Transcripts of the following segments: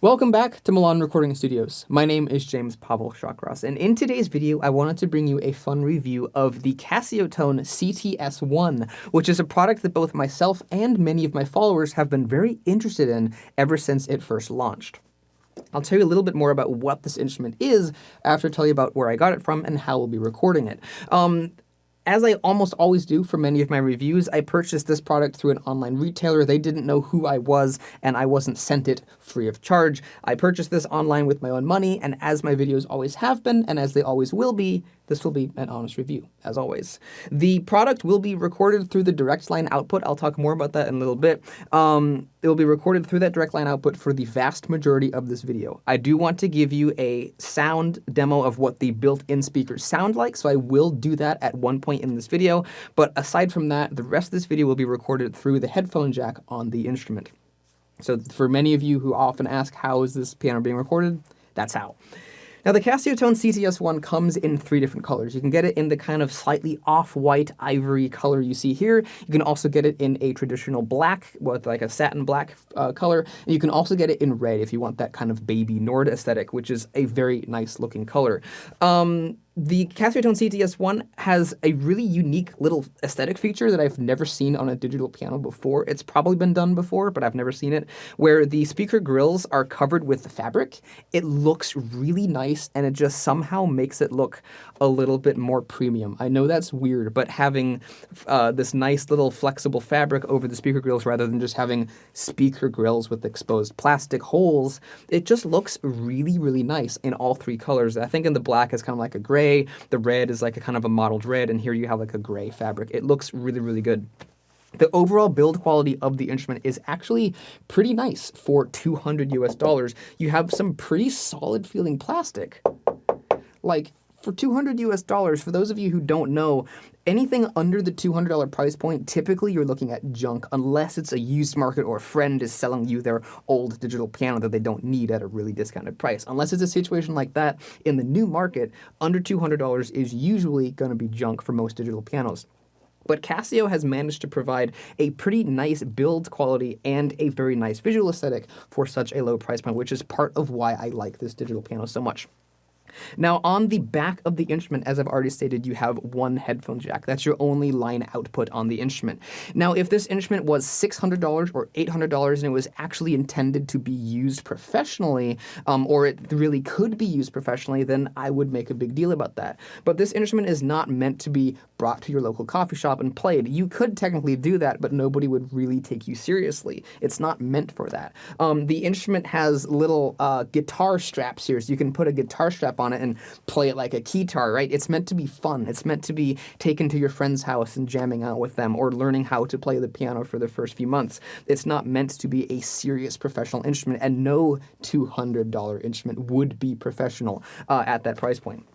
Welcome back to Milan Recording Studios. My name is James Pavel Shawcross, and in today's video, I wanted to bring you a fun review of the Casiotone CT-S1, which is a product that both myself and many of my followers have been very interested in ever since it first launched. I'll tell you a little bit more about what this instrument is after I tell you about where I got it from and how we'll be recording it. As I almost always do for many of my reviews, I purchased this product through an online retailer. They didn't know who I was, and I wasn't sent it free of charge. I purchased this online with my own money, and as my videos always have been, and as they always will be, this will be an honest review, as always. The product will be recorded through the direct line output. I'll talk more about that in a little bit. It will be recorded through that direct line output for the vast majority of this video. I do want to give you a sound demo of what the built-in speakers sound like, so I will do that at one point in this video. But aside from that, the rest of this video will be recorded through the headphone jack on the instrument. So for many of you who often ask, how is this piano being recorded? That's how. Now, the Casiotone CT-S1 comes in 3 different colors. You can get it in the kind of slightly off-white ivory color you see here. You can also get it in a traditional black, with like a satin black color. And you can also get it in red if you want that kind of baby Nord aesthetic, which is a very nice looking color. The Casiotone CT-S1 has a really unique little aesthetic feature that I've never seen on a digital piano before. It's probably been done before, but I've never seen it, where the speaker grills are covered with fabric. It looks really nice, and it just somehow makes it look a little bit more premium. I know that's weird, but having this nice little flexible fabric over the speaker grills rather than just having speaker grills with exposed plastic holes, it just looks really, really nice in all 3 colors. I think in the black is kind of like a gray. The red is like a kind of a mottled red, and here you have like a gray fabric. It looks really, really good. The overall build quality of the instrument is actually pretty nice for $200 US. You have some pretty solid feeling plastic. Like, for $200 US, for those of you who don't know, anything under the $200 price point, typically you're looking at junk, unless it's a used market or a friend is selling you their old digital piano that they don't need at a really discounted price. Unless it's a situation like that, in the new market, under $200 is usually going to be junk for most digital pianos. But Casio has managed to provide a pretty nice build quality and a very nice visual aesthetic for such a low price point, which is part of why I like this digital piano so much. Now, on the back of the instrument, as I've already stated, you have one headphone jack. That's your only line output on the instrument. Now, if this instrument was $600 or $800 and it was actually intended to be used professionally, or it really could be used professionally, then I would make a big deal about that. But this instrument is not meant to be brought to your local coffee shop and played. You could technically do that, but nobody would really take you seriously. It's not meant for that. The instrument has little guitar straps here, so you can put a guitar strap on it and play it like a keytar, right? It's meant to be fun. It's meant to be taken to your friend's house and jamming out with them, or learning how to play the piano for the first few months. It's not meant to be a serious professional instrument, and no $200 instrument would be professional at that price point.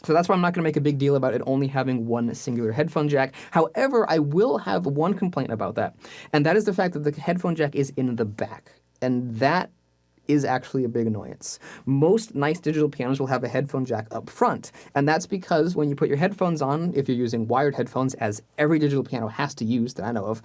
So that's why I'm not going to make a big deal about it only having one singular headphone jack. However, I will have one complaint about that, and that is the fact that the headphone jack is in the back, and that is actually a big annoyance. Most nice digital pianos will have a headphone jack up front, and that's because when you put your headphones on, if you're using wired headphones, as every digital piano has to use that I know of,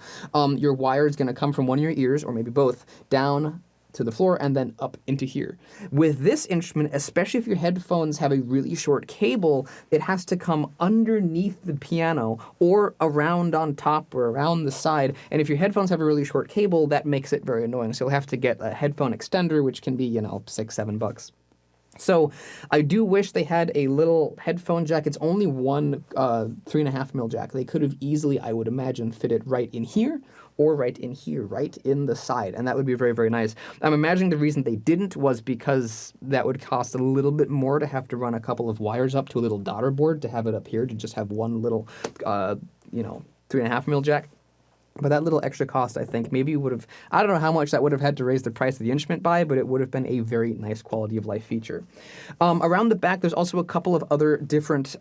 your wire is going to come from one of your ears, or maybe both, down to the floor and then up into here. With this instrument, especially if your headphones have a really short cable, it has to come underneath the piano or around on top or around the side. And if your headphones have a really short cable, that makes it very annoying. So you'll have to get a headphone extender, which can be, $6, $7. So I do wish they had a little headphone jack. It's only one 3.5mm jack. They could have easily, I would imagine, fit it right in here or right in here, right in the side, and that would be very, very nice. I'm imagining the reason they didn't was because that would cost a little bit more to have to run a couple of wires up to a little daughter board to have it up here to just have one little, 3.5mm jack. But that little extra cost, I think, maybe would have, I don't know how much that would have had to raise the price of the instrument by, but it would have been a very nice quality of life feature. Around the back, there's also a couple of other different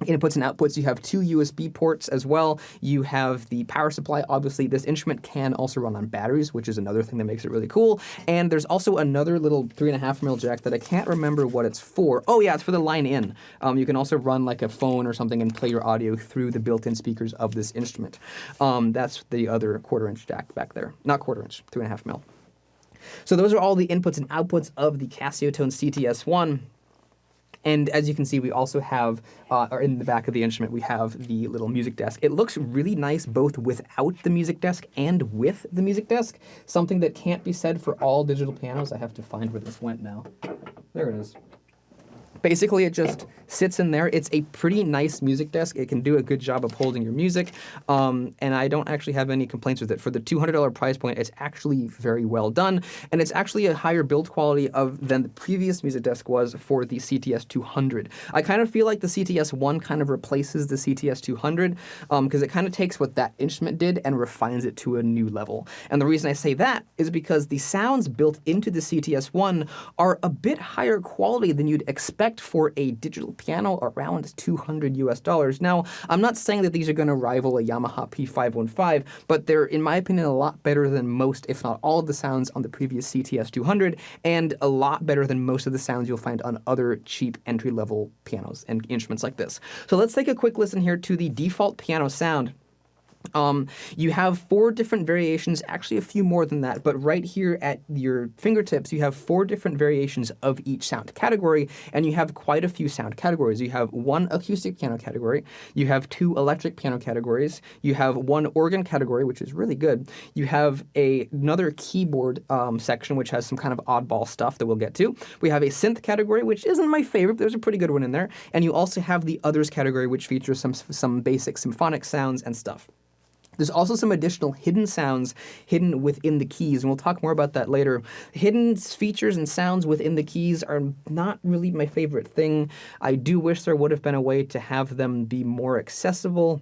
inputs and outputs. You have 2 USB ports as well. You have the power supply. Obviously, this instrument can also run on batteries, which is another thing that makes it really cool. And there's also another little 3.5mm jack that I can't remember what it's for. Oh yeah, it's for the line in. You can also run like a phone or something and play your audio through the built-in speakers of this instrument. That's the other 1/4-inch jack back there. Not 1/4 inch, 3.5mm. So those are all the inputs and outputs of the Casiotone CT-S1. And as you can see, we also have, or in the back of the instrument, we have the little music desk. It looks really nice both without the music desk and with the music desk, something that can't be said for all digital pianos. I have to find where this went now. There it is. Basically, it just sits in there. It's a pretty nice music desk. It can do a good job of holding your music, and I don't actually have any complaints with it. For the $200 price point, it's actually very well done, and it's actually a higher build quality than the previous music desk was for the CTS200. I kind of feel like the CTS1 kind of replaces the CTS200 because it kind of takes what that instrument did and refines it to a new level. And the reason I say that is because the sounds built into the CTS1 are a bit higher quality than you'd expect for a digital piano around $200 US. Now, I'm not saying that these are going to rival a Yamaha P515, but they're, in my opinion, a lot better than most, if not all, of the sounds on the previous CTS200, and a lot better than most of the sounds you'll find on other cheap entry-level pianos and instruments like this. So let's take a quick listen here to the default piano sound. You have 4 different variations, actually a few more than that, but right here at your fingertips, you have 4 different variations of each sound category, and you have quite a few sound categories. You have 1 acoustic piano category, you have 2 electric piano categories, you have 1 organ category, which is really good, you have another keyboard section, which has some kind of oddball stuff that we'll get to. We have a synth category, which isn't my favorite, but there's a pretty good one in there, and you also have the others category, which features some basic symphonic sounds and stuff. There's also some additional hidden sounds hidden within the keys, and we'll talk more about that later. Hidden features and sounds within the keys are not really my favorite thing. I do wish there would have been a way to have them be more accessible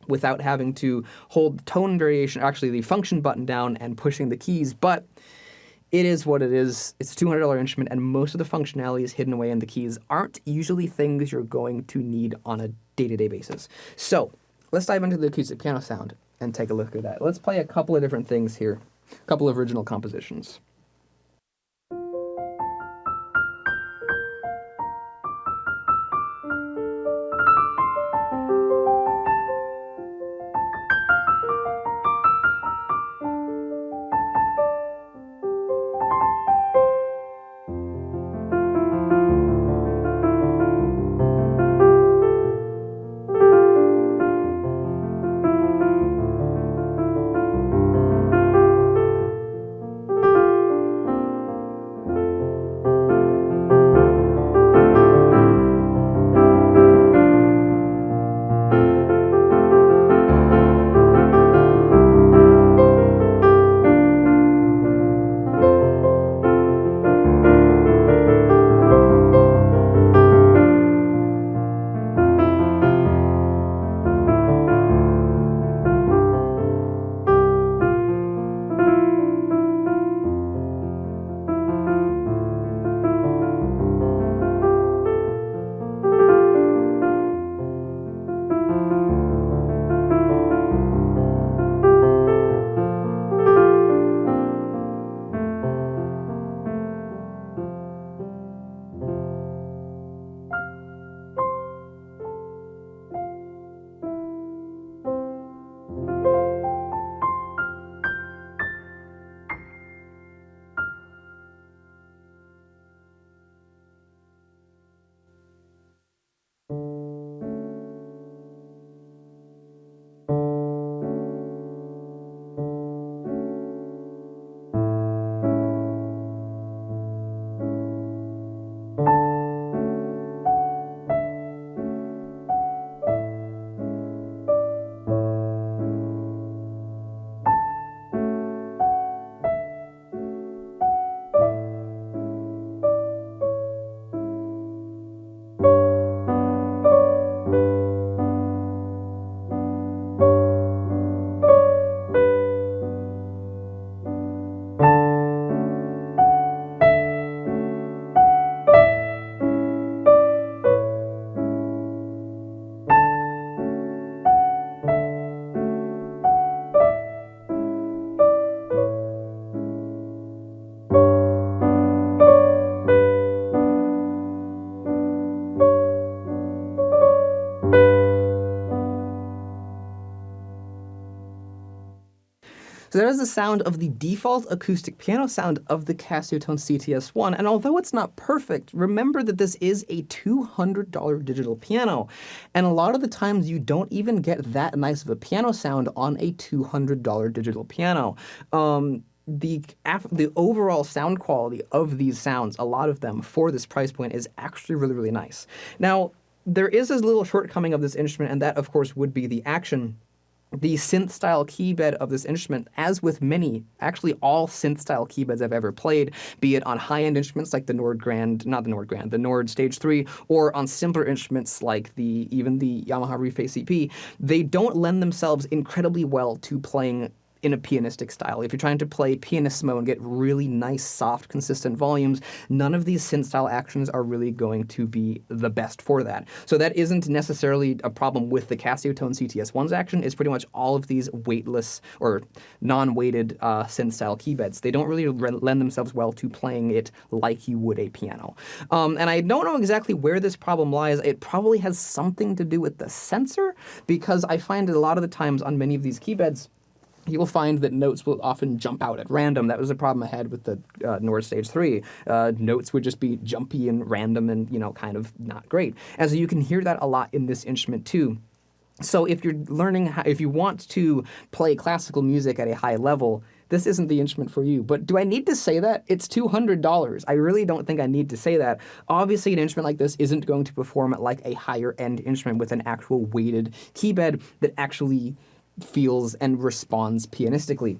without having to hold the tone variation, actually the function button down and pushing the keys, but it is what it is. It's a $200 instrument, and most of the functionalities hidden away in the keys aren't usually things you're going to need on a day-to-day basis. So let's dive into the acoustic piano sound and take a look at that. Let's play a couple of different things here, a couple of original compositions. So that is the sound of the default acoustic piano sound of the Casiotone CT-S1, and although it's not perfect, remember that this is a $200 digital piano, and a lot of the times you don't even get that nice of a piano sound on a $200 digital piano. The overall sound quality of these sounds, a lot of them for this price point, is actually really, really nice. Now, there is this little shortcoming of this instrument, and that, of course, would be the action. The synth-style keybed of this instrument, as with many, actually all synth-style keybeds I've ever played, be it on high-end instruments like the the Nord Stage 3, or on simpler instruments like even the Yamaha Reface EP, they don't lend themselves incredibly well to playing in a pianistic style. If you're trying to play pianissimo and get really nice, soft, consistent volumes, none of these synth-style actions are really going to be the best for that. So that isn't necessarily a problem with the Casiotone CT-S1's action. It's pretty much all of these weightless or non-weighted synth-style keybeds. They don't really lend themselves well to playing it like you would a piano. And I don't know exactly where this problem lies. It probably has something to do with the sensor, because I find that a lot of the times on many of these keybeds, you will find that notes will often jump out at random. That was a problem I had with the Nord Stage 3. Notes would just be jumpy and random and, kind of not great. And so you can hear that a lot in this instrument too. So if you're if you want to play classical music at a high level, this isn't the instrument for you. But do I need to say that? It's $200. I really don't think I need to say that. Obviously, an instrument like this isn't going to perform like a higher-end instrument with an actual weighted keybed that actually feels and responds pianistically.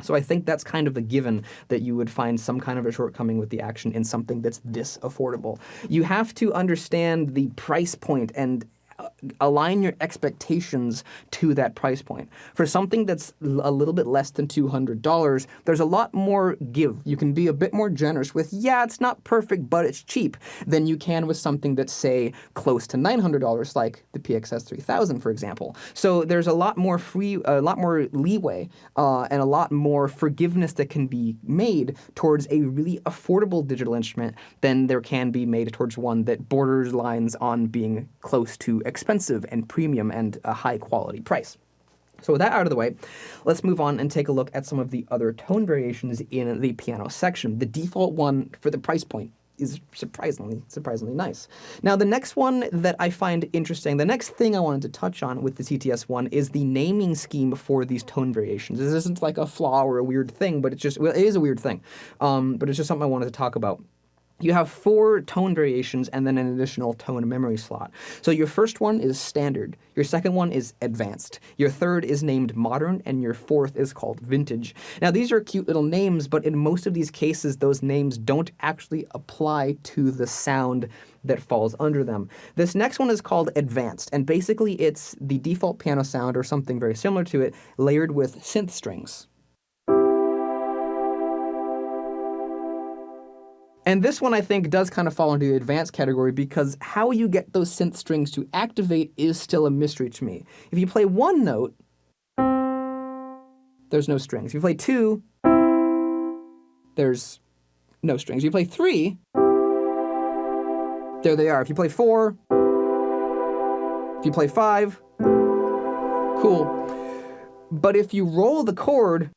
So I think that's kind of a given, that you would find some kind of a shortcoming with the action in something that's this affordable. You have to understand the price point and align your expectations to that price point. For something that's a little bit less than $200, there's a lot more give. You can be a bit more generous with, yeah, it's not perfect, but it's cheap, than you can with something that's, say, close to $900, like the PXS 3000, for example. So there's a lot more leeway, and a lot more forgiveness that can be made towards a really affordable digital instrument than there can be made towards one that borders lines on being close to expensive and premium and a high quality price. So with that out of the way, let's move on and take a look at some of the other tone variations in the piano section. The default one for the price point is surprisingly nice. Now, the next one that I find interesting, the next thing I wanted to touch on with the CT-S1 is the naming scheme for these tone variations. This isn't like a flaw or a weird thing, but it is a weird thing, but it's just something I wanted to talk about. You have 4 tone variations and then an additional tone memory slot. So your first one is standard, your second one is advanced, your third is named modern, and your fourth is called vintage. Now these are cute little names, but in most of these cases, those names don't actually apply to the sound that falls under them. This next one is called advanced, and basically it's the default piano sound or something very similar to it, layered with synth strings. And this one, I think, does kind of fall into the advanced category, because how you get those synth strings to activate is still a mystery to me. If you play one note, there's no strings. If you play 2, there's no strings. If you play 3, there they are. If you play 4, if you play 5, cool. But if you roll the chord,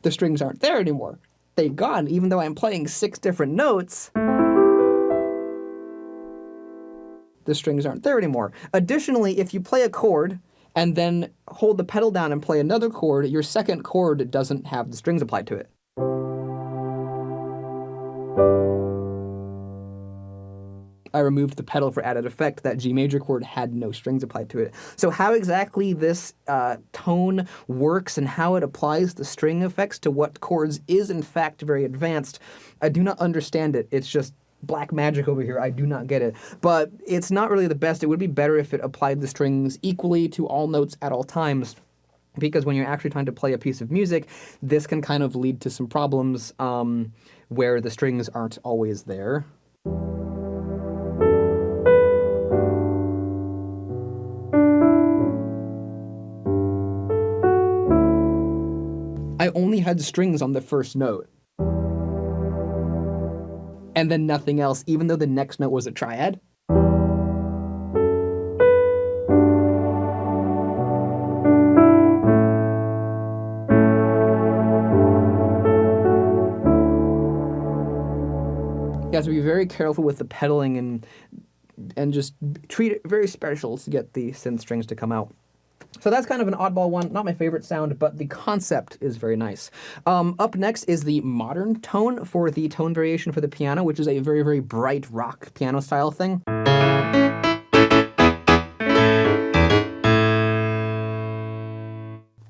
the strings aren't there anymore. They're gone. Even though I'm playing 6 different notes, the strings aren't there anymore. Additionally, if you play a chord and then hold the pedal down and play another chord, your second chord doesn't have the strings applied to it. I removed the pedal for added effect. That G major chord had no strings applied to it. So how exactly this tone works and how it applies the string effects to what chords is in fact very advanced, I do not understand it. It's just black magic over here. I do not get it. But it's not really the best. It would be better if it applied the strings equally to all notes at all times, because when you're actually trying to play a piece of music, this can kind of lead to some problems where the strings aren't always there. I only had strings on the first note, and then nothing else, even though the next note was a triad. have to be very careful with the pedaling and just treat it very special to get the synth strings to come out. So that's kind of an oddball one, not my favorite sound, but the concept is very nice. Up next is the modern tone for the tone variation for the piano, which is a very, very bright rock piano style thing.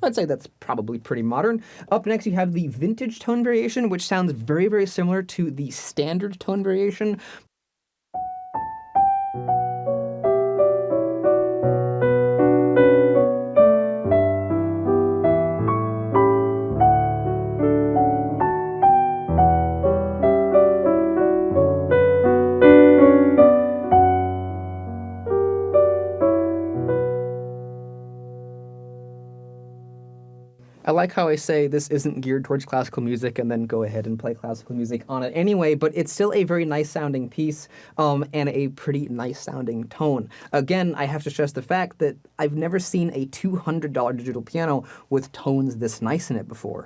I'd say that's probably pretty modern. Up next, you have the vintage tone variation, which sounds very, very similar to the standard tone variation. I like how I say this isn't geared towards classical music and then go ahead and play classical music on it anyway, but it's still a very nice sounding piece and a pretty nice sounding tone. Again, I have to stress the fact that I've never seen a $200 digital piano with tones this nice in it before.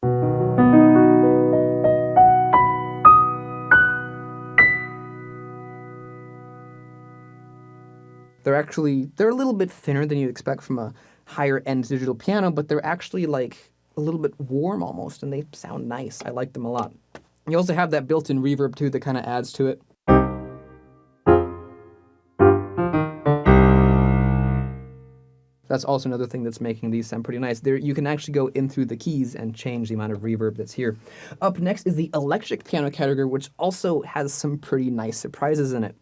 They're a little bit thinner than you'd expect from a higher end digital piano, but they're actually like a little bit warm almost, and they sound nice. I like them a lot. You also have that built-in reverb too that kind of adds to it. That's also another thing that's making these sound pretty nice. There, you can actually go in through the keys and change the amount of reverb that's here. Up next is the electric piano category, which also has some pretty nice surprises in it.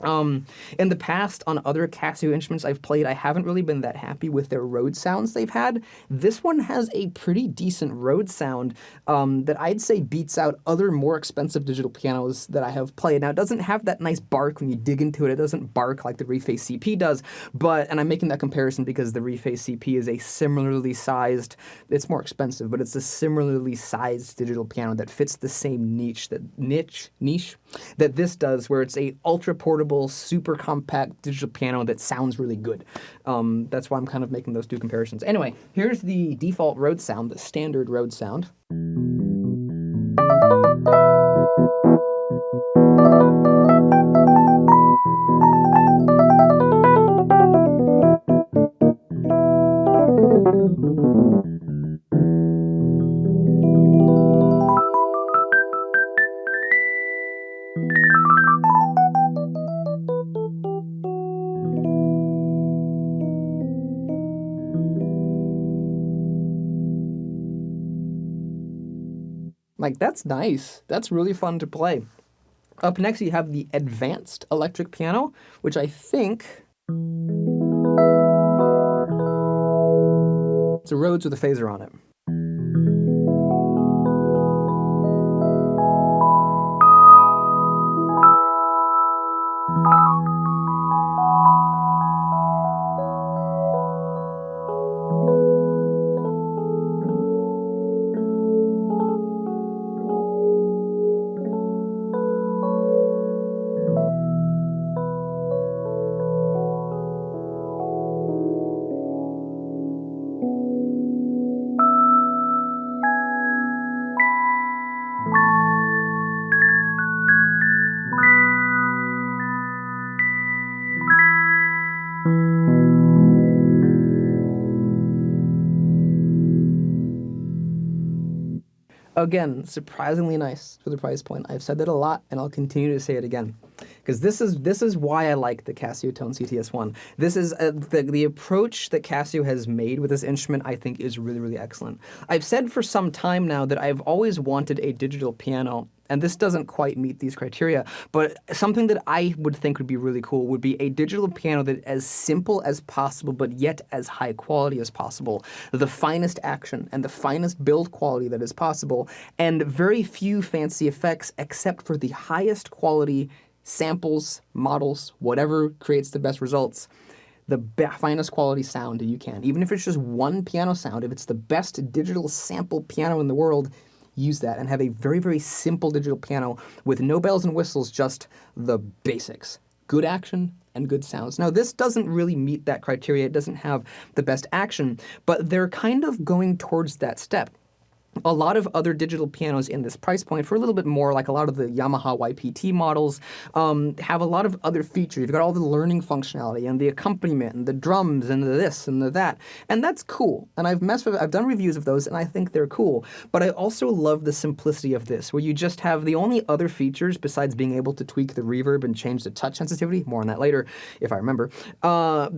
In the past, on other Casio instruments I've played, I haven't really been that happy with their Rhodes sounds they've had. This one has a pretty decent Rhodes sound that I'd say beats out other more expensive digital pianos that I have played. Now, it doesn't have that nice bark when you dig into it. It doesn't bark like the Reface CP does, and I'm making that comparison because the Reface CP is a similarly sized, it's more expensive, but it's a similarly sized digital piano that fits the same niche that this does, where it's a ultra portable, super compact digital piano that sounds really good. That's why I'm kind of making those two comparisons. Anyway, here's the default Rhodes sound, the standard Rhodes sound. Like, that's nice. That's really fun to play. Up next, you have the advanced electric piano, which I think it's a Rhodes with a phaser on it. Again, surprisingly nice for the price point. I've said that a lot, and I'll continue to say it again, because this is why I like the Casiotone CT-S1. This is the approach that Casio has made with this instrument, I think, is really, really excellent. I've said for some time now that I've always wanted a digital piano, and this doesn't quite meet these criteria, but something that I would think would be really cool would be a digital piano that is as simple as possible, but yet as high quality as possible. The finest action and the finest build quality that is possible, and very few fancy effects except for the highest quality samples, models, whatever creates the best results. The finest quality sound that you can. Even if it's just one piano sound, if it's the best digital sample piano in the world, use that and have a very, very simple digital piano with no bells and whistles, just the basics. Good action and good sounds. Now, this doesn't really meet that criteria. It doesn't have the best action, but they're kind of going towards that step. A lot of other digital pianos in this price point for a little bit more, like a lot of the Yamaha YPT models, have a lot of other features. You've got all the learning functionality and the accompaniment and the drums and the this and the that, and that's cool. And I've done reviews of those, and I think they're cool. But I also love the simplicity of this, where you just have the only other features besides being able to tweak the reverb and change the touch sensitivity. More on that later, if I remember.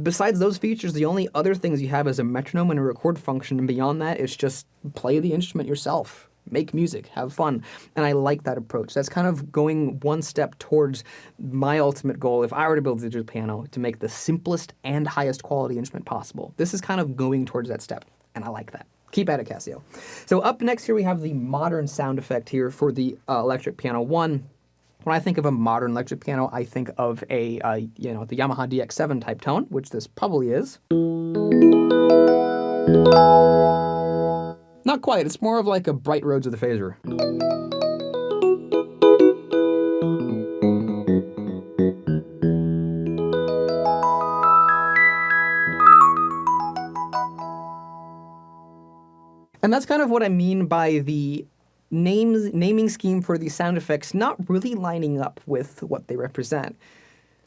Besides those features, the only other things you have is a metronome and a record function, and beyond that, it's just play the instrument yourself, make music, have fun. And I like that approach. That's kind of going one step towards my ultimate goal if I were to build a digital piano, to make the simplest and highest quality instrument possible. This is kind of going towards that step, and I like that. Keep at it, Casio. So up next here we have the modern sound effect here for the electric piano 1. When I think of a modern electric piano, I think of the Yamaha DX7 type tone, which this probably is. Not quite, it's more of like a Bright Roads of the Phaser. And that's kind of what I mean by the naming scheme for these sound effects not really lining up with what they represent.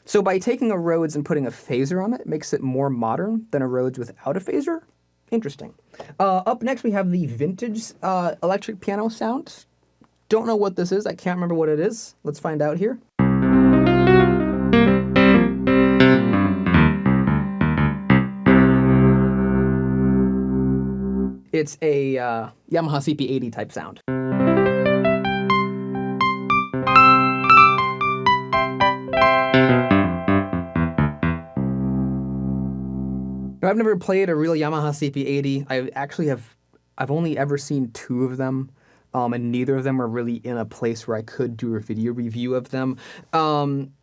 So by taking a Rhodes and putting a phaser on it, it makes it more modern than a Rhodes without a phaser. Interesting. Up next we have the vintage electric piano sound. Don't know what this is. I can't remember what it is. Let's find out here. It's a Yamaha CP-80 type sound. I've never played a real Yamaha CP-80. I've only ever seen 2 of them, and neither of them are really in a place where I could do a video review of them.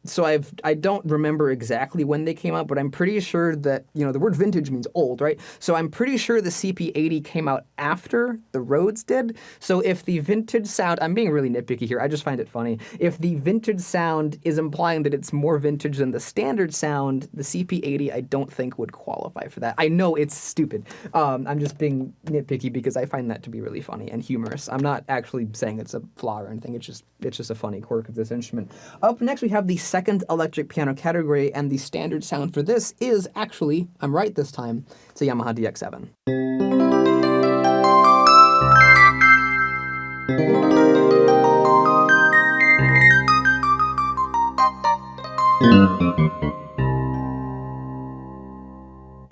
So I don't remember exactly when they came out, but I'm pretty sure that, the word vintage means old, right? So I'm pretty sure the CP-80 came out after the Rhodes did. So if the vintage sound, I'm being really nitpicky here, I just find it funny. If the vintage sound is implying that it's more vintage than the standard sound, the CP-80 I don't think would qualify for that. I know it's stupid. I'm just being nitpicky because I find that to be really funny and humorous. I'm not actually saying it's a flaw or anything. It's just a funny quirk of this instrument. Up next we have the second electric piano category, and the standard sound for this is actually, I'm right this time, it's a Yamaha DX7.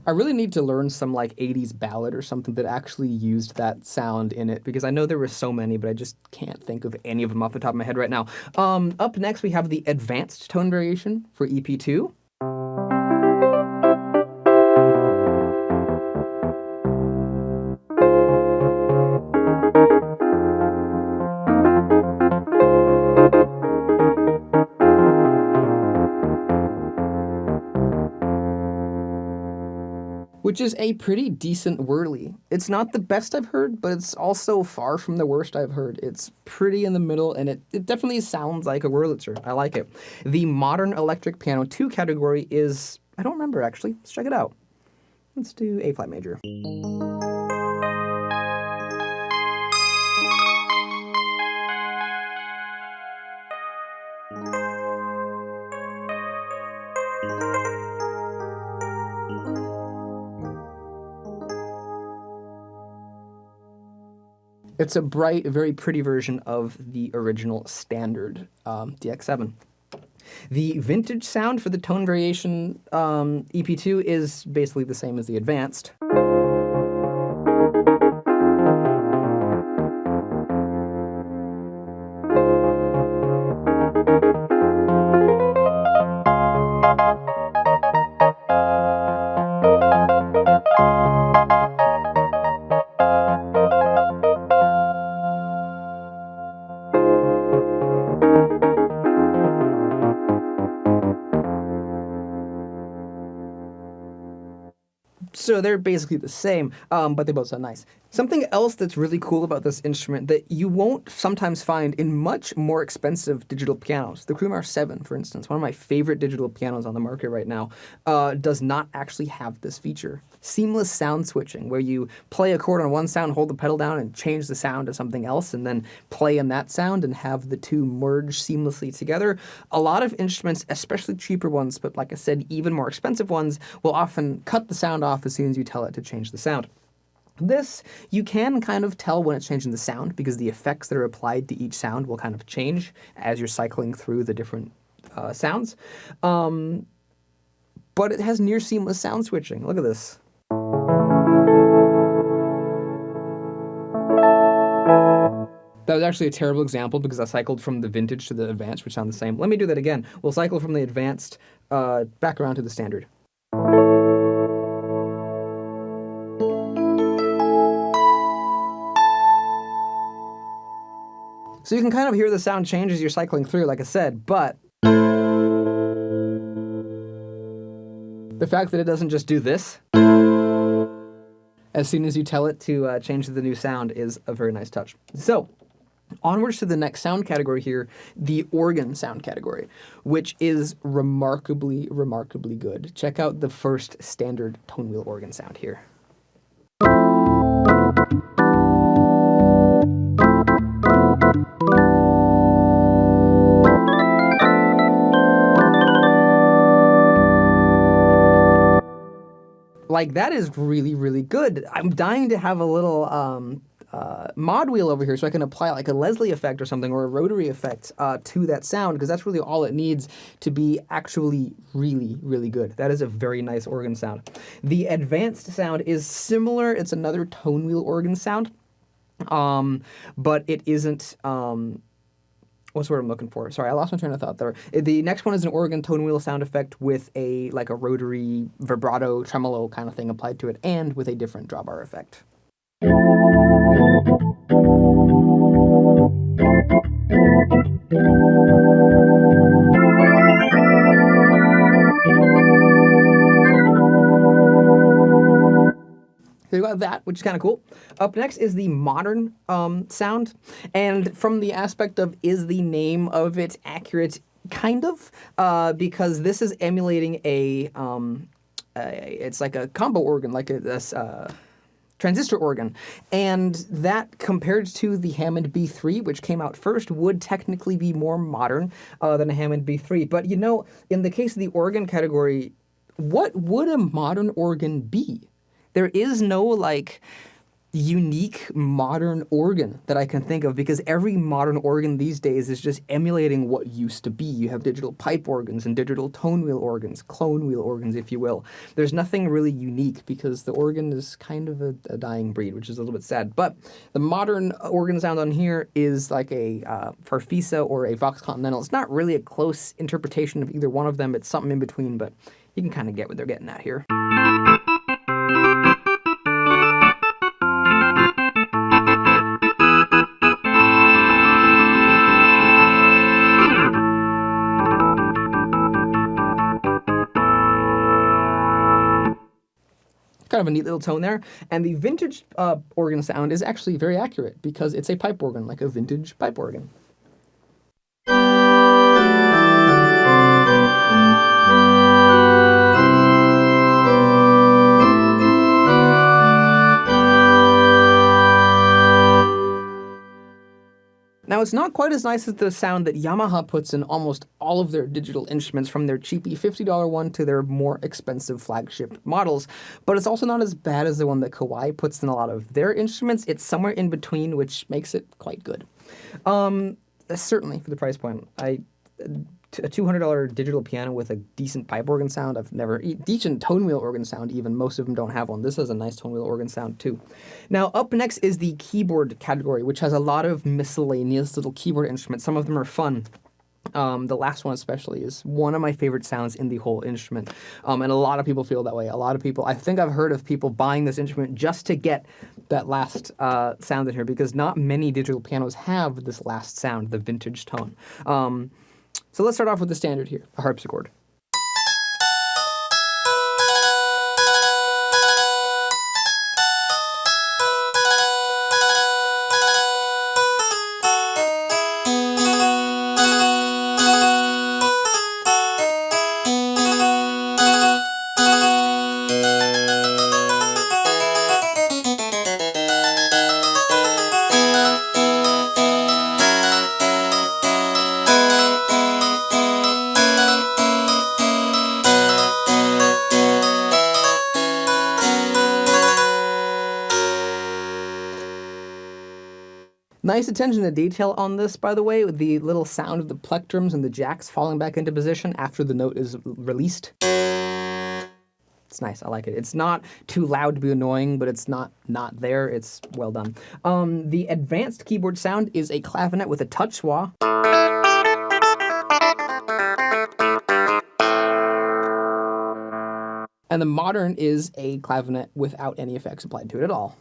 I really need to learn some like 80s ballad or something that actually used that sound in it, because I know there were so many, but I just can't think of any of them off the top of my head right now. Up next we have the advanced tone variation for EP2. Which is a pretty decent whirly. It's not the best I've heard, but it's also far from the worst I've heard. It's pretty in the middle, and it definitely sounds like a Wurlitzer. I like it. The modern electric piano 2 category is, I don't remember actually. Let's check it out. Let's do A flat major. It's a bright, very pretty version of the original standard DX7. The vintage sound for the tone variation EP2 is basically the same as the advanced. So they're basically the same, but they both sound nice. Something else that's really cool about this instrument that you won't sometimes find in much more expensive digital pianos. The Crumar 7, for instance, one of my favorite digital pianos on the market right now, does not actually have this feature. Seamless sound switching, where you play a chord on one sound, hold the pedal down, and change the sound to something else, and then play in that sound and have the two merge seamlessly together. A lot of instruments, especially cheaper ones, but like I said, even more expensive ones, will often cut the sound off as soon as you tell it to change the sound. This, you can kind of tell when it's changing the sound because the effects that are applied to each sound will kind of change as you're cycling through the different sounds. But it has near seamless sound switching. Look at this. That was actually a terrible example because I cycled from the vintage to the advanced, which sound the same. Let me do that again. We'll cycle from the advanced back around to the standard. So you can kind of hear the sound change as you're cycling through, like I said, but the fact that it doesn't just do this as soon as you tell it to change to the new sound is a very nice touch. So onwards to the next sound category here, the organ sound category, which is remarkably, remarkably good. Check out the first standard tone wheel organ sound here. Like, that is really, really good. I'm dying to have a little mod wheel over here so I can apply like a Leslie effect or something, or a rotary effect to that sound, because that's really all it needs to be actually really, really good. That is a very nice organ sound. The advanced sound is similar. It's another tone wheel organ sound, but it isn't... what's the word I'm looking for? Sorry, I lost my train of thought there. The next one is an organ tone wheel sound effect with a rotary vibrato tremolo kind of thing applied to it, and with a different drawbar effect. So you got that, which is kind of cool. Up next is the modern sound. And from the aspect of, is the name of it accurate? Kind of, because this is emulating it's like a combo organ, like a transistor organ. And that, compared to the Hammond B3, which came out first, would technically be more modern than a Hammond B3. But you know, in the case of the organ category, what would a modern organ be? There is no, like, unique modern organ that I can think of, because every modern organ these days is just emulating what used to be. You have digital pipe organs and digital tone wheel organs, clone wheel organs, if you will. There's nothing really unique because the organ is kind of a dying breed, which is a little bit sad. But the modern organ sound on here is like a Farfisa or a Vox Continental. It's not really a close interpretation of either one of them. It's something in between, but you can kind of get what they're getting at here. Kind of a neat little tone there. And the vintage organ sound is actually very accurate because it's a pipe organ, like a vintage pipe organ. Now, it's not quite as nice as the sound that Yamaha puts in almost all of their digital instruments, from their cheapy $50 one to their more expensive flagship models, but it's also not as bad as the one that Kawai puts in a lot of their instruments. It's somewhere in between, which makes it quite good. Certainly, for the price point, a $200 digital piano with a decent pipe organ sound, decent tone wheel organ sound even, most of them don't have one. This has a nice tone wheel organ sound too. Now, up next is the keyboard category, which has a lot of miscellaneous little keyboard instruments. Some of them are fun. The last one especially is one of my favorite sounds in the whole instrument. And a lot of people feel that way. A lot of people, I think I've heard of people buying this instrument just to get that last sound in here, because not many digital pianos have this last sound, the vintage tone. So let's start off with the standard here, a harpsichord. Nice attention to detail on this, by the way, with the little sound of the plectrums and the jacks falling back into position after the note is released. It's nice, I like it. It's not too loud to be annoying, but it's not there. It's well done. The advanced keyboard sound is a clavinet with a touch wah. And the modern is a clavinet without any effects applied to it at all.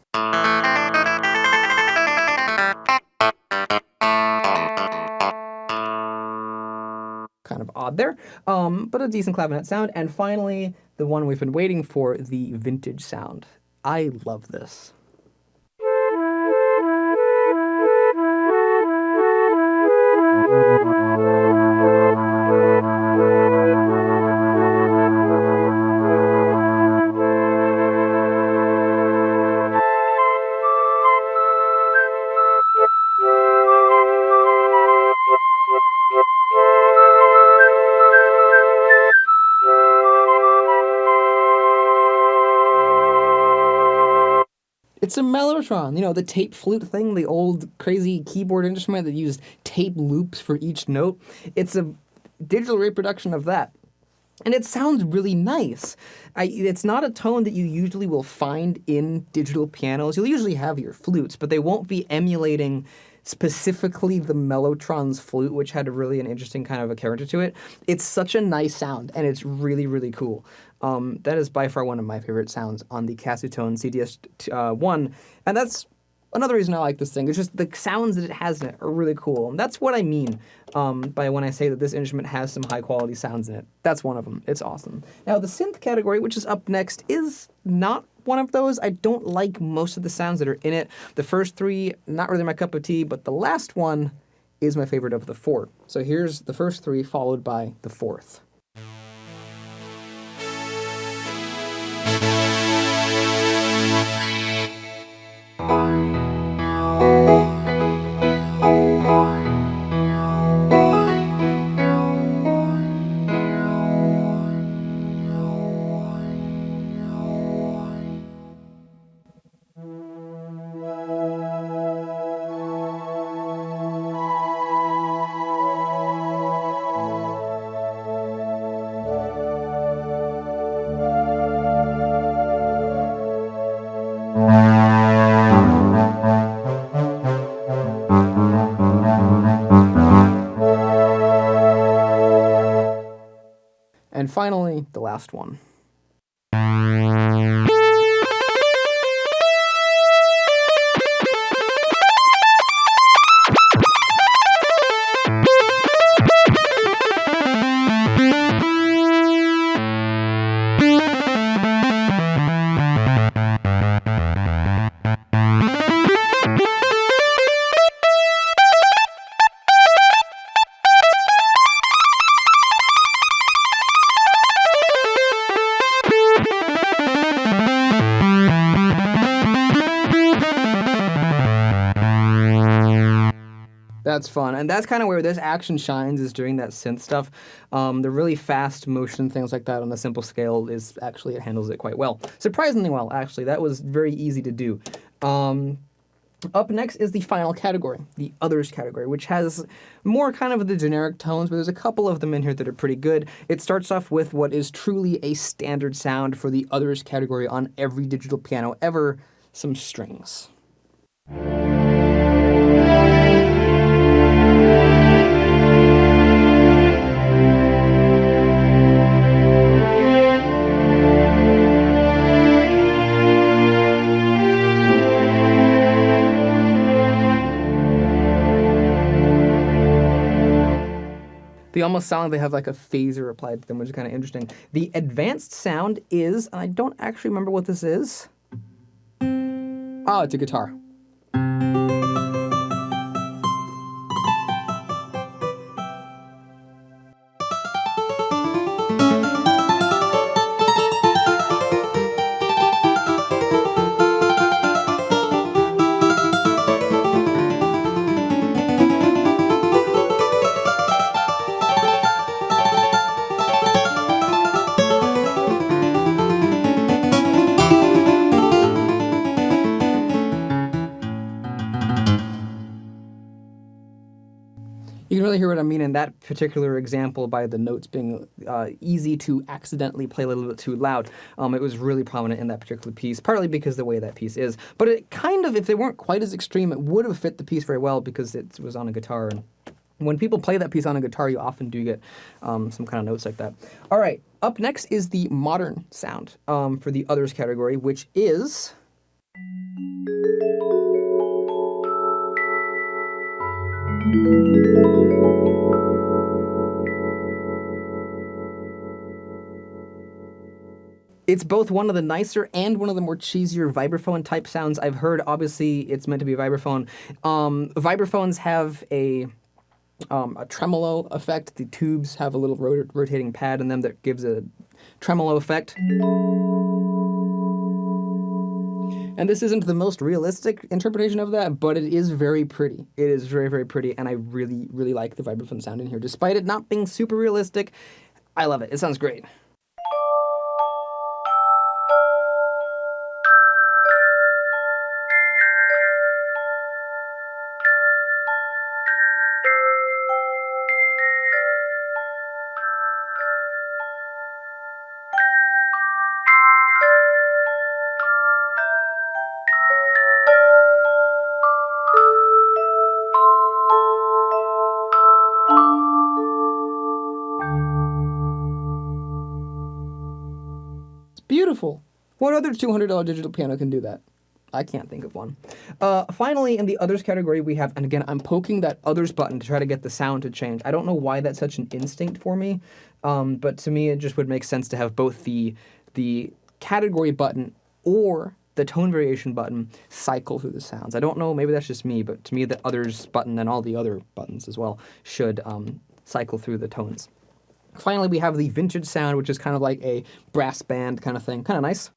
Kind of odd there, but a decent clavinet sound. And finally, the one we've been waiting for, the vintage sound. I love this. It's a mellotron, you know, the tape flute thing, the old crazy keyboard instrument that used tape loops for each note. It's a digital reproduction of that. And it sounds really nice. It's not a tone that you usually will find in digital pianos. You'll usually have your flutes, but they won't be emulating specifically the mellotron's flute, which had really an interesting kind of a character to it. It's such a nice sound, and it's really, really cool. That is by far one of my favorite sounds on the Casiotone CT-S1, and that's another reason I like this thing. It's just the sounds that it has in it are really cool. And that's what I mean by when I say that this instrument has some high-quality sounds in it. That's one of them. It's awesome. Now, the synth category, which is up next, is not one of those. I don't like most of the sounds that are in it. The first three, not really my cup of tea, but the last one is my favorite of the four. So here's the first three, followed by the fourth. And finally, the last one. That's fun, and that's kind of where this action shines, is during that synth stuff. The really fast motion, things like that on a simple scale, is actually, it handles it quite well. Surprisingly well, actually. That was very easy to do. Up next is the final category, the others category, which has more kind of the generic tones, but there's a couple of them in here that are pretty good. It starts off with what is truly a standard sound for the others category on every digital piano ever, some strings. They almost sound like they have like a phaser applied to them, which is kind of interesting. The advanced sound is, and I don't actually remember what this is. Oh, it's a guitar. really hear what I mean in that particular example by the notes being easy to accidentally play a little bit too loud. It was really prominent in that particular piece, partly because the way that piece is. But it kind of, if they weren't quite as extreme, it would have fit the piece very well because it was on a guitar. And when people play that piece on a guitar, you often do get some kind of notes like that. All right, up next is the modern sound for the others category, which is... It's both one of the nicer and one of the more cheesier vibraphone type sounds I've heard. Obviously, it's meant to be a vibraphone. Vibraphones have a tremolo effect. The tubes have a little rotating pad in them that gives a tremolo effect. And this isn't the most realistic interpretation of that, but it is very pretty. It is very, very pretty, and I really, really like the vibraphone sound in here. Despite it not being super realistic, I love it. It sounds great. Beautiful. What other $200 digital piano can do that? I can't think of one. Finally, in the others category, we have, and again, I'm poking that others button to try to get the sound to change. I don't know why that's such an instinct for me, but to me, it just would make sense to have both the category button or the tone variation button cycle through the sounds. I don't know, maybe that's just me, but to me, the others button and all the other buttons as well should cycle through the tones. Finally, we have the vintage sound, which is kind of like a brass band kind of thing. Kind of nice.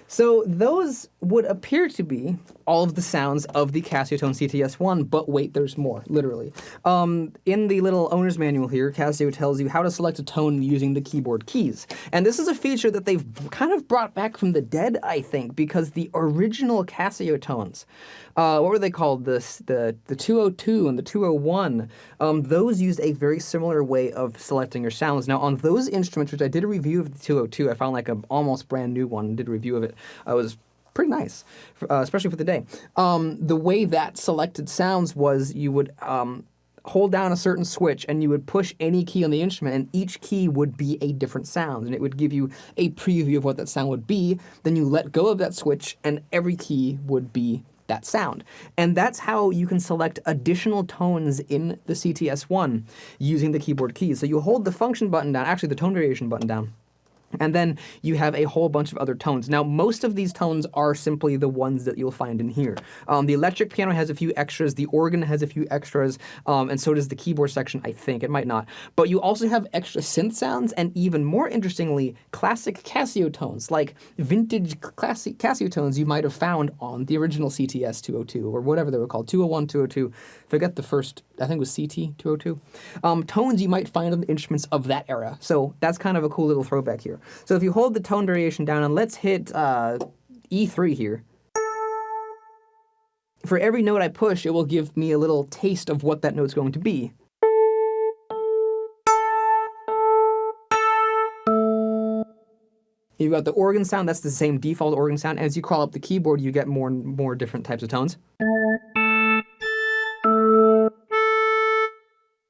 So those would appear to be all of the sounds of the Casiotone CT-S1, but wait, there's more, literally. In the little owner's manual here, Casio tells you how to select a tone using the keyboard keys. And this is a feature that they've kind of brought back from the dead, I think, because the original Casio tones, what were they called? The 202 and the 201, those used a very similar way of selecting your sounds. Now, on those instruments, which I did a review of the 202, I found like an almost brand new one, did a review of it. It was pretty nice, especially for the day. The way that selected sounds was you would hold down a certain switch and you would push any key on the instrument, and each key would be a different sound, and it would give you a preview of what that sound would be. Then you let go of that switch and every key would be that sound. And that's how you can select additional tones in the CT-S1 using the keyboard keys. So you hold the function button down, actually the tone variation button down, and then you have a whole bunch of other tones. Now, most of these tones are simply the ones that you'll find in here. The electric piano has a few extras, the organ has a few extras, and so does the keyboard section, I think. It might not. But you also have extra synth sounds, and even more interestingly, classic Casio tones, like vintage classic Casio tones you might have found on the original CTS 202, or whatever they were called, 201, 202. Forget the first, I think it was CT 202. Tones you might find on the instruments of that era. So that's kind of a cool little throwback here. So if you hold the tone variation down, and let's hit E3 here. For every note I push, it will give me a little taste of what that note's going to be. You've got the organ sound, that's the same default organ sound. As you crawl up the keyboard, you get more and more different types of tones.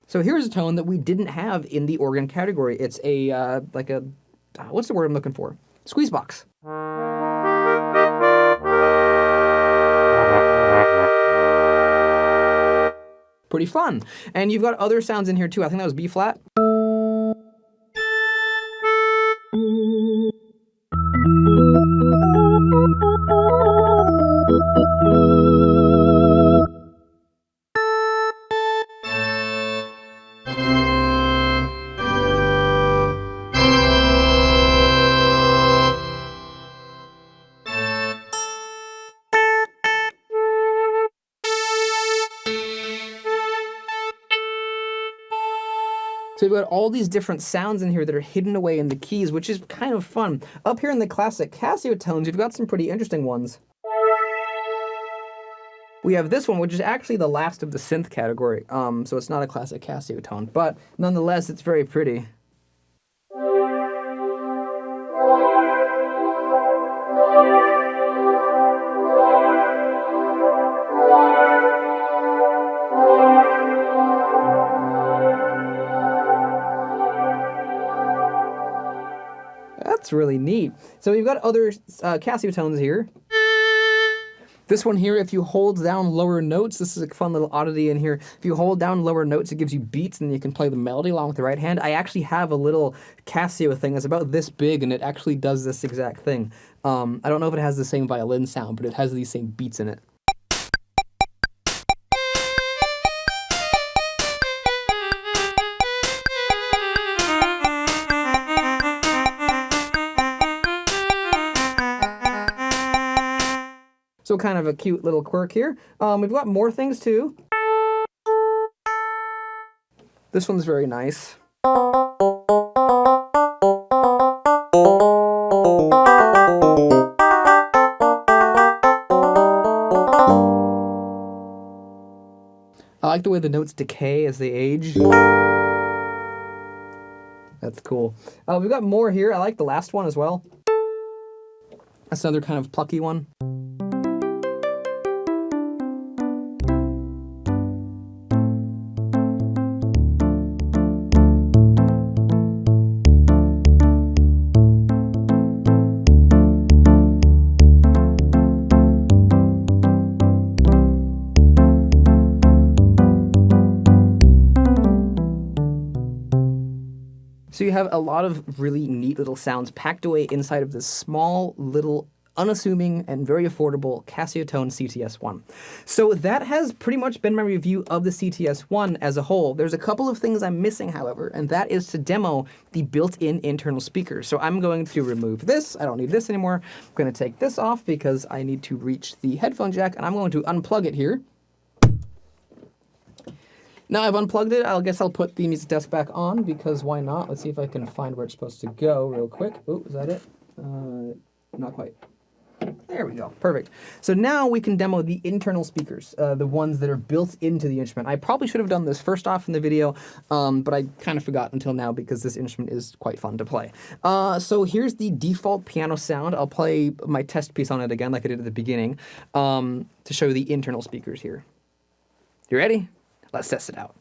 So here's a tone that we didn't have in the organ category. It's a, like a, what's the word I'm looking for? Squeeze box. Pretty fun. And you've got other sounds in here too. I think that was B flat. So we've got all these different sounds in here that are hidden away in the keys, which is kind of fun. Up here in the classic Casio tones, you've got some pretty interesting ones. We have this one, which is actually the last of the synth category, so it's not a classic Casio tone, but nonetheless, it's very pretty. That's really neat. So we've got other Casio tones here. This one here, if you hold down lower notes, this is a fun little oddity in here. If you hold down lower notes, it gives you beats, and then you can play the melody along with the right hand. I actually have a little Casio thing that's about this big, and it actually does this exact thing. I don't know if it has the same violin sound, but it has these same beats in it. So kind of a cute little quirk here. We've got more things too. This one's very nice. I like the way the notes decay as they age. That's cool. We've got more here. I like the last one as well. That's another kind of plucky one. So you have a lot of really neat little sounds packed away inside of this small, little, unassuming, and very affordable Casiotone CT-S1. So that has pretty much been my review of the CT-S1 as a whole. There's a couple of things I'm missing, however, and that is to demo the built-in internal speakers. So I'm going to remove this. I don't need this anymore. I'm going to take this off because I need to reach the headphone jack, and I'm going to unplug it here. Now I've unplugged it, I guess I'll put the music desk back on, because why not? Let's see if I can find where it's supposed to go real quick. Oh, is that it? Not quite. There we go, perfect. So now we can demo the internal speakers, the ones that are built into the instrument. I probably should have done this first off in the video, but I kind of forgot until now because this instrument is quite fun to play. So here's the default piano sound. I'll play my test piece on it again like I did at the beginning to show you the internal speakers here. You ready? Let's test it out.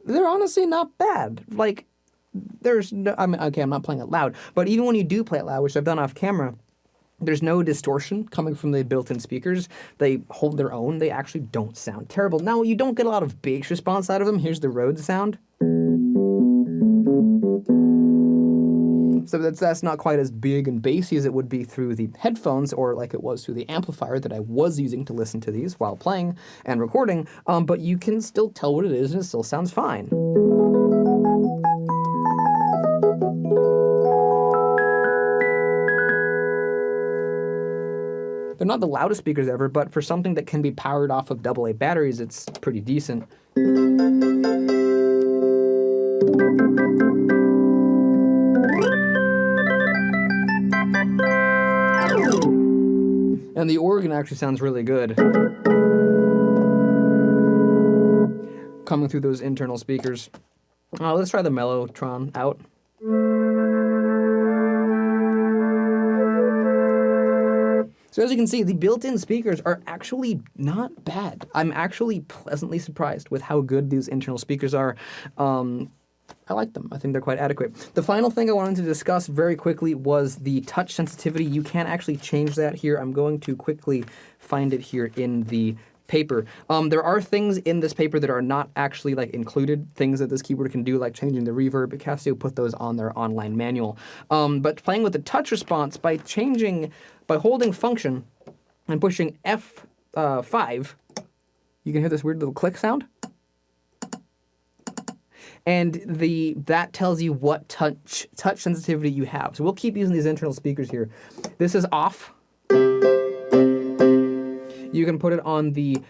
They're honestly not bad. Like, there's no, I mean, okay, I'm not playing it loud, but even when you do play it loud, which I've done off camera, there's no distortion coming from the built-in speakers. They hold their own. They actually don't sound terrible. Now, you don't get a lot of bass response out of them. Here's the Rhodes sound. So that's not quite as big and bassy as it would be through the headphones or like it was through the amplifier that I was using to listen to these while playing and recording, but you can still tell what it is and it still sounds fine. They're not the loudest speakers ever, but for something that can be powered off of AA batteries, it's pretty decent. And the organ actually sounds really good coming through those internal speakers. Let's try the Mellotron out. So as you can see, the built-in speakers are actually not bad. I'm actually pleasantly surprised with how good these internal speakers are. I like them. I think they're quite adequate. The final thing I wanted to discuss very quickly was the touch sensitivity. You can actually change that here. I'm going to quickly find it here in the paper. There are things in this paper that are not actually like included, things that this keyboard can do, like changing the reverb. Casio put those on their online manual. But playing with the touch response by holding function and pushing F5, you can hear this weird little click sound. And that tells you what touch sensitivity you have. So we'll keep using these internal speakers here. This is off. You can put it on the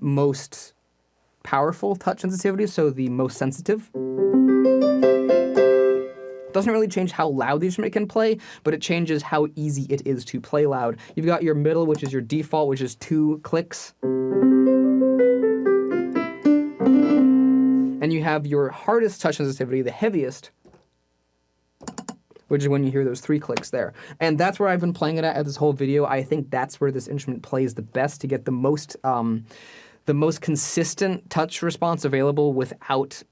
most powerful touch sensitivity, so the most sensitive. Doesn't really change how loud the instrument can play, but it changes how easy it is to play loud. You've got your middle, which is your default, which is 2 clicks. And you have your hardest touch sensitivity, the heaviest, which is when you hear those 3 clicks there. And that's where I've been playing it at this whole video. I think that's where this instrument plays the best to get the most consistent touch response available without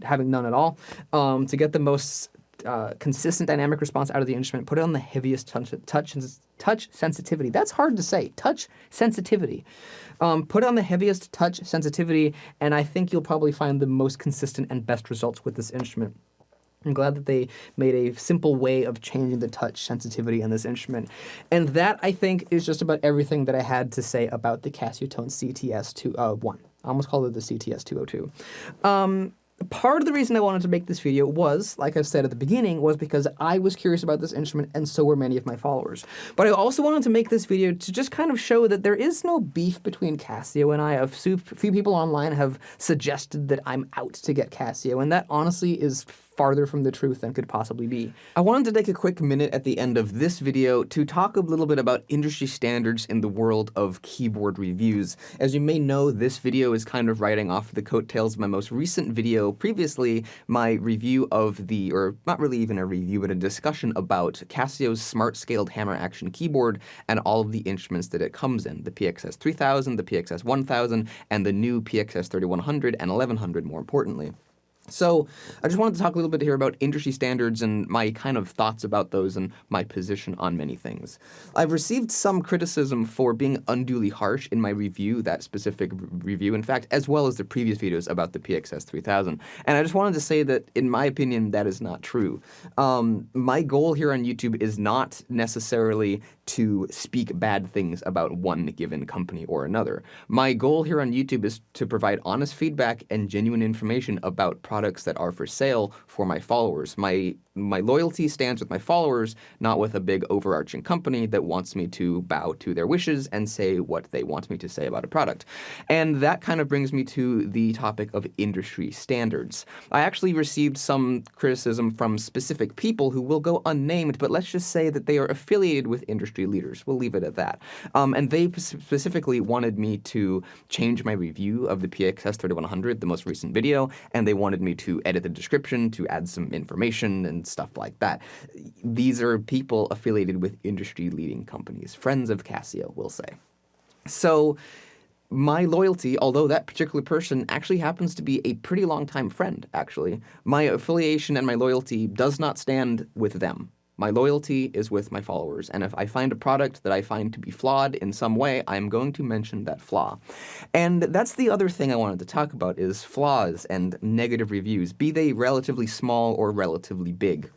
having none at all. To get the most consistent dynamic response out of the instrument, put it on the heaviest touch sensitivity. That's hard to say. Touch sensitivity. Put it on the heaviest touch sensitivity, and I think you'll probably find the most consistent and best results with this instrument. I'm glad that they made a simple way of changing the touch sensitivity in this instrument. And that, I think, is just about everything that I had to say about the Casiotone CT-S1. I almost called it the CT-S202. Part of the reason I wanted to make this video was, like I said at the beginning, was because I was curious about this instrument, and so were many of my followers. But I also wanted to make this video to just kind of show that there is no beef between Casio and I. A few people online have suggested that I'm out to get Casio, and that honestly is farther from the truth than could possibly be. I wanted to take a quick minute at the end of this video to talk a little bit about industry standards in the world of keyboard reviews. As you may know, this video is kind of riding off the coattails of my most recent video previously, my review of or not really even a review, but a discussion about Casio's smart scaled hammer action keyboard and all of the instruments that it comes in, the PXS 3000, the PXS 1000, and the new PXS 3100 and 1100 more importantly. So I just wanted to talk a little bit here about industry standards and my kind of thoughts about those and my position on many things. I've received some criticism for being unduly harsh in my review, that specific review, in fact, as well as the previous videos about the PXS 3000. And I just wanted to say that, in my opinion, that is not true. My goal here on YouTube is not necessarily to speak bad things about one given company or another. My goal here on YouTube is to provide honest feedback and genuine information about products that are for sale for my followers. My loyalty stands with my followers, not with a big overarching company that wants me to bow to their wishes and say what they want me to say about a product. And that kind of brings me to the topic of industry standards. I actually received some criticism from specific people who will go unnamed, but let's just say that they are affiliated with industry leaders. We'll leave it at that. And they specifically wanted me to change my review of the PXS 3100, the most recent video, and they wanted me to edit the description to add some information and stuff like that. These are people affiliated with industry-leading companies, friends of Casio, we'll say. So my loyalty, although that particular person actually happens to be a pretty long-time friend, actually, my affiliation and my loyalty does not stand with them. My loyalty is with my followers, and if I find a product that I find to be flawed in some way, I'm going to mention that flaw. And that's the other thing I wanted to talk about is flaws and negative reviews, be they relatively small or relatively big.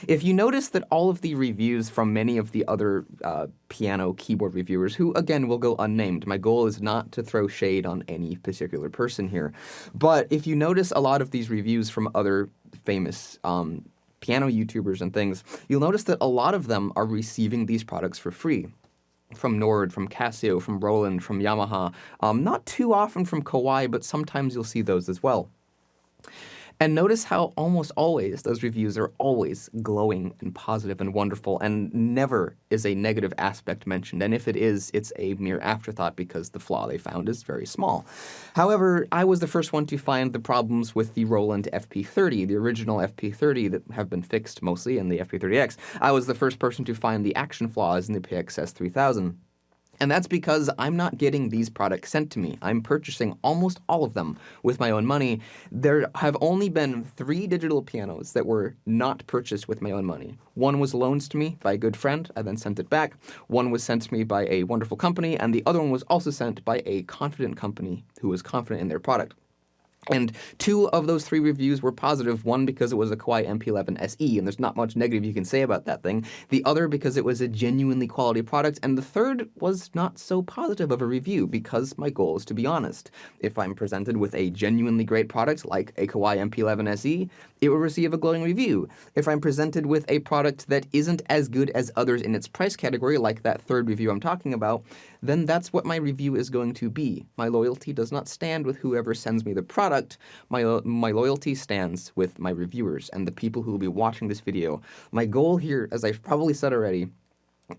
If you notice that all of the reviews from many of the other piano keyboard reviewers, who again will go unnamed, my goal is not to throw shade on any particular person here, but if you notice a lot of these reviews from other famous piano YouTubers and things, you'll notice that a lot of them are receiving these products for free. From Nord, from Casio, from Roland, from Yamaha, not too often from Kawai, but sometimes you'll see those as well. And notice how almost always those reviews are always glowing and positive and wonderful, and never is a negative aspect mentioned. And if it is, it's a mere afterthought because the flaw they found is very small. However, I was the first one to find the problems with the Roland FP30, the original FP30 that have been fixed mostly in the FP30X. I was the first person to find the action flaws in the PXS 3000. And that's because I'm not getting these products sent to me. I'm purchasing almost all of them with my own money. There have only been 3 digital pianos that were not purchased with my own money. One was loaned to me by a good friend. I then sent it back. One was sent to me by a wonderful company, and the other one was also sent by a confident company who was confident in their product. And 2 of those 3 reviews were positive, one because it was a Kawai MP11 SE, and there's not much negative you can say about that thing. The other because it was a genuinely quality product, and the third was not so positive of a review because my goal is to be honest. If I'm presented with a genuinely great product like a Kawai MP11 SE, it will receive a glowing review. If I'm presented with a product that isn't as good as others in its price category, like that 3rd review I'm talking about, then that's what my review is going to be. My loyalty does not stand with whoever sends me the product. My loyalty stands with my reviewers and the people who will be watching this video. My goal here, as I've probably said already,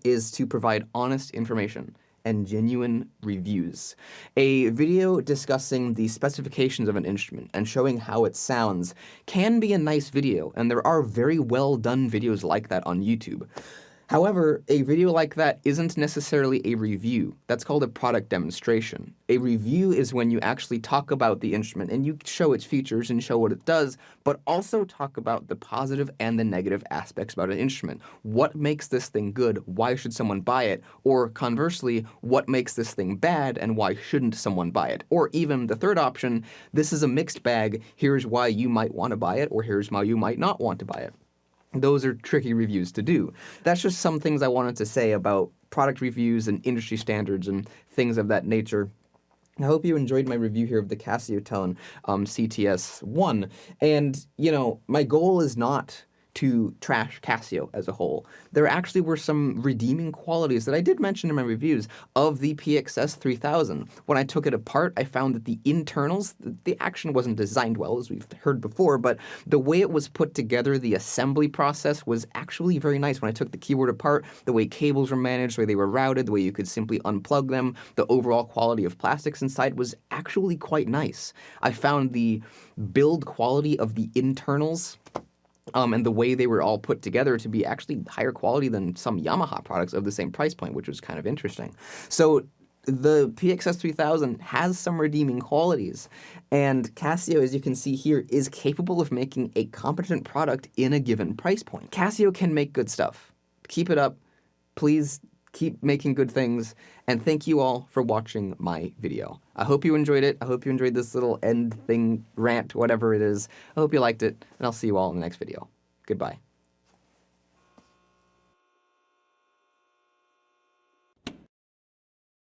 is to provide honest information and genuine reviews. A video discussing the specifications of an instrument and showing how it sounds can be a nice video, and there are very well done videos like that on YouTube. However, a video like that isn't necessarily a review. That's called a product demonstration. A review is when you actually talk about the instrument and you show its features and show what it does, but also talk about the positive and the negative aspects about an instrument. What makes this thing good? Why should someone buy it? Or conversely, what makes this thing bad and why shouldn't someone buy it? Or even the third option, this is a mixed bag. Here's why you might want to buy it, or here's why you might not want to buy it. Those are tricky reviews to do. That's just some things I wanted to say about product reviews and industry standards and things of that nature. I hope you enjoyed my review here of the Casiotone CT-S1. And, my goal is not to trash Casio as a whole. There actually were some redeeming qualities that I did mention in my reviews of the PXS 3000. When I took it apart, I found that the internals, the action wasn't designed well, as we've heard before, but the way it was put together, the assembly process was actually very nice. When I took the keyboard apart, the way cables were managed, the way they were routed, the way you could simply unplug them, the overall quality of plastics inside was actually quite nice. I found the build quality of the internals and the way they were all put together to be actually higher quality than some Yamaha products of the same price point, which was kind of interesting. So the PXS 3000 has some redeeming qualities, and Casio, as you can see here, is capable of making a competent product in a given price point. Casio can make good stuff. Keep it up. Please keep making good things, and thank you all for watching my video. I hope you enjoyed it. I hope you enjoyed this little end thing, rant, whatever it is. I hope you liked it, and I'll see you all in the next video. Goodbye.